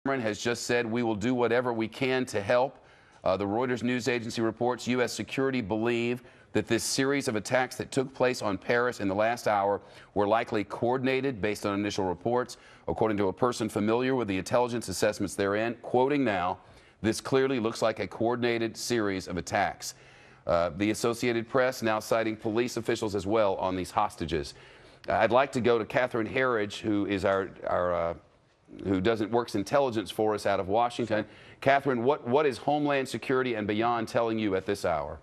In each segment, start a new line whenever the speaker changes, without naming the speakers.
has just said we will do whatever we can to help. The Reuters news agency reports U.S. security believe that this series of attacks that took place on Paris in the last hour were likely coordinated based on initial reports. According to a person familiar with the intelligence assessments therein, quoting now, this clearly looks like a coordinated series of attacks. The Associated Press now citing police officials as well on these hostages. I'd like to go to Catherine Herridge, who is works intelligence for us out of Washington. Catherine, what is Homeland Security and beyond telling you at this hour?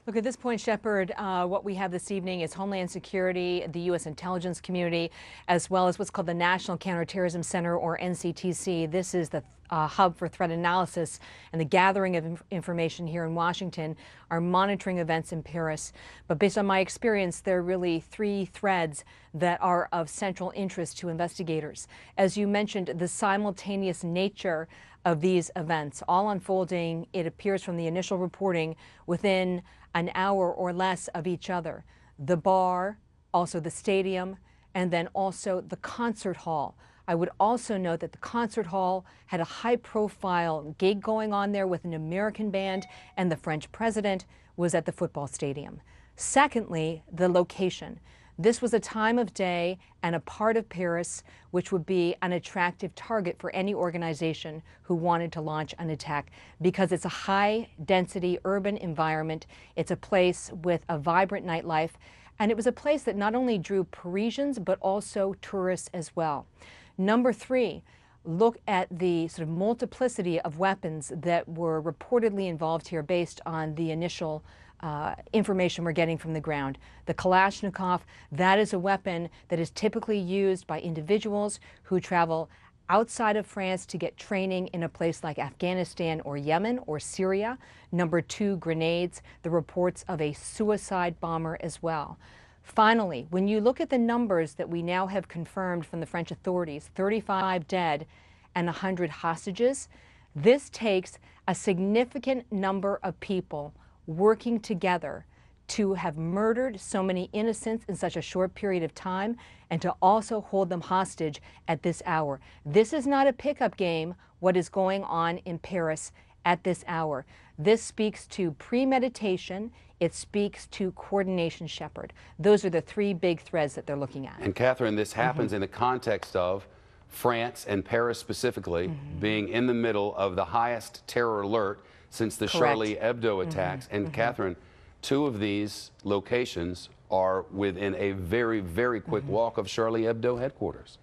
Look, at this point, Shepard, what we have this evening is Homeland Security, the U.S. intelligence community, as well as what's called the National Counterterrorism Center, or NCTC. This is the hub for threat analysis and the gathering of information here in Washington, are monitoring events in Paris. But based on my experience, there are really three threads that are of central interest to investigators. As you mentioned, the simultaneous nature of these events, all unfolding, it appears from the initial reporting, within an hour or less of each other. The bar, also the stadium, and then also the concert hall. I would also note that the concert hall had a high-profile gig going on there with an American band, and the French president was at the football stadium. Secondly, the location. This was a time of day and a part of Paris which would be an attractive target for any organization who wanted to launch an attack, because it's a high-density urban environment. It's a place with a vibrant nightlife, and it was a place that not only drew Parisians but also tourists as well. Number three, look at the sort of multiplicity of weapons that were reportedly involved here based on the initial information we're getting from the ground. The Kalashnikov, that is a weapon that is typically used by individuals who travel outside of France to get training in a place like Afghanistan or Yemen or Syria. Number two, grenades, the reports of a suicide bomber as well. Finally, when you look at the numbers that we now have confirmed from the French authorities, 35 dead and 100 hostages, this takes a significant number of people working together to have murdered so many innocents in such a short period of time, and to also hold them hostage at this hour. This is not a pickup game, what is going on in Paris at this hour. This speaks to premeditation. It speaks to coordination, Shepard. Those are the three big threads that they're looking at.
And Catherine, this happens in the context of France and Paris specifically being in the middle of the highest terror alert since the Charlie Hebdo attacks. And Catherine, two of these locations are within a very, very quick walk of Charlie Hebdo headquarters.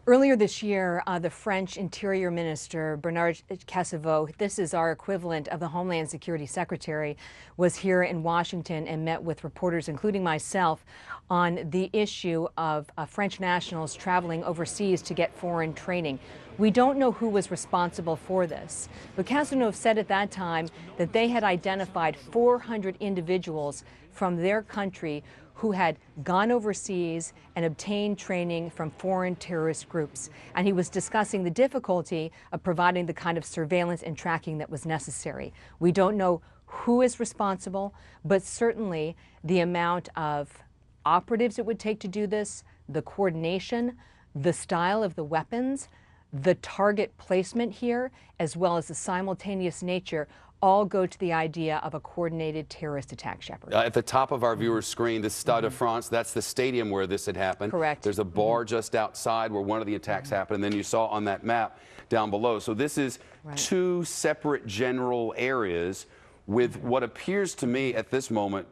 Earlier this year, the French Interior Minister, Bernard Cazeneuve, this is our equivalent of the Homeland Security Secretary, was here in Washington and met with reporters, including myself, on the issue of French nationals traveling overseas to get foreign training. We don't know who was responsible for this, but Cazeneuve said at that time that they had identified 400 individuals from their country who had gone overseas and obtained training from foreign terrorist groups. And he was discussing the difficulty of providing the kind of surveillance and tracking that was necessary. We don't know who is responsible, but certainly the amount of operatives it would take to do this, the coordination, the style of the weapons, the target placement here, as well as the simultaneous nature, all go to the idea of a coordinated terrorist attack, Shepard.
At the top of our viewer's screen, the Stade de France, that's the stadium where this had happened.
Correct.
There's a bar just outside where one of the attacks happened, and then you saw on that map down below. So this is two separate general areas with what appears to me at this moment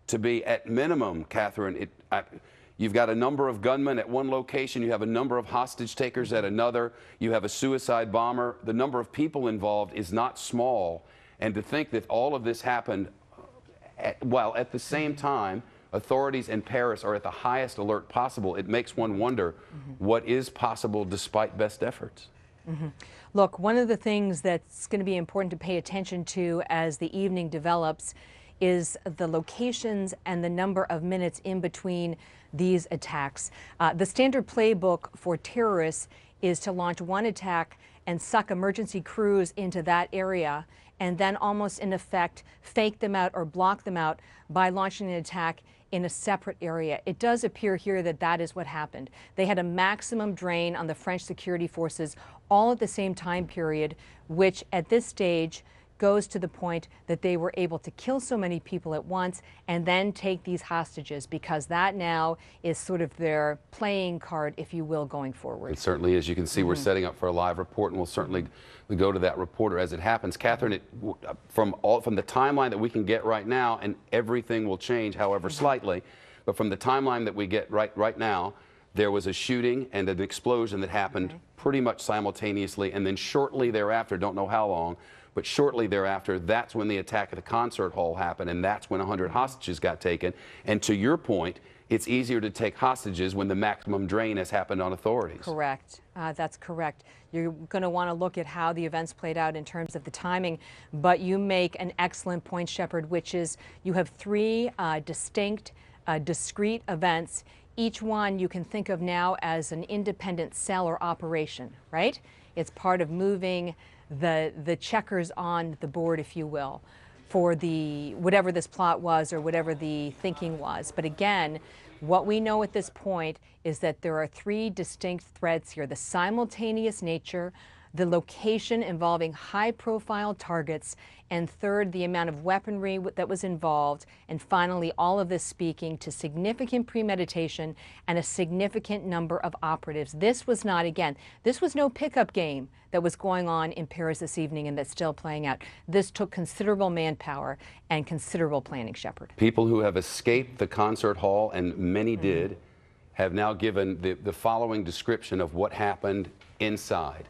to be, at minimum, Catherine, you've got a number of gunmen at one location, you have a number of hostage takers at another, you have a suicide bomber. The number of people involved is not small. And to think that all of this happened while at the same time authorities in Paris are at the highest alert possible, it makes one wonder what is possible despite best efforts.
Look, one of the things that's going to be important to pay attention to as the evening develops is the locations and the number of minutes in between these attacks. The standard playbook for terrorists is to launch one attack and suck emergency crews into that area, and then almost in effect fake them out or block them out by launching an attack in a separate area. It does appear here that that is what happened. They had a maximum drain on the French security forces all at the same time period, which at this stage goes to the point that they were able to kill so many people at once and then take these hostages, because that now is sort of their playing card, if you will, going forward.
It certainly is. You can see we're setting up for a live report, and we'll certainly go to that reporter as it happens. Catherine, from the timeline that we can get right now, and everything will change, however slightly, but from the timeline that we get right now, there was a shooting and an explosion that happened pretty much simultaneously, and then shortly thereafter, don't know how long, but shortly thereafter, that's when the attack at the concert hall happened, and that's when 100 hostages got taken. And to your point, it's easier to take hostages when the maximum drain has happened on authorities.
Correct. That's correct. You're going to want to look at how the events played out in terms of the timing, but you make an excellent point, Shepard, which is you have three distinct, discrete events. Each one you can think of now as an independent cell or operation, right? It's part of moving the checkers on the board, if you will, for the whatever this plot was or whatever the thinking was. But again, what we know at this point is that there are three distinct threads here: the simultaneous nature, the location involving high-profile targets, and third, the amount of weaponry that was involved, and finally, all of this speaking to significant premeditation and a significant number of operatives. This was not, again, this was no pickup game that was going on in Paris this evening and that's still playing out. This took considerable manpower and considerable planning, Shepard.
People who have escaped the concert hall, and many did, have now given the following description of what happened inside.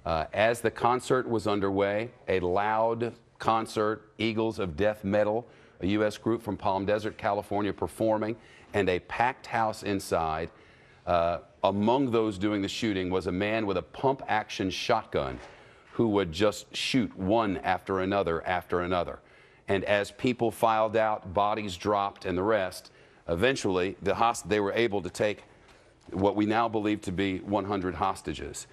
As the concert was underway, a loud concert, Eagles of Death Metal, a U.S. group from Palm Desert, California, performing, and a packed house inside. Among those doing the shooting was a man with a pump-action shotgun who would just shoot one after another. And as people filed out, bodies dropped, and the rest, eventually they were able to take what we now believe to be 100 hostages.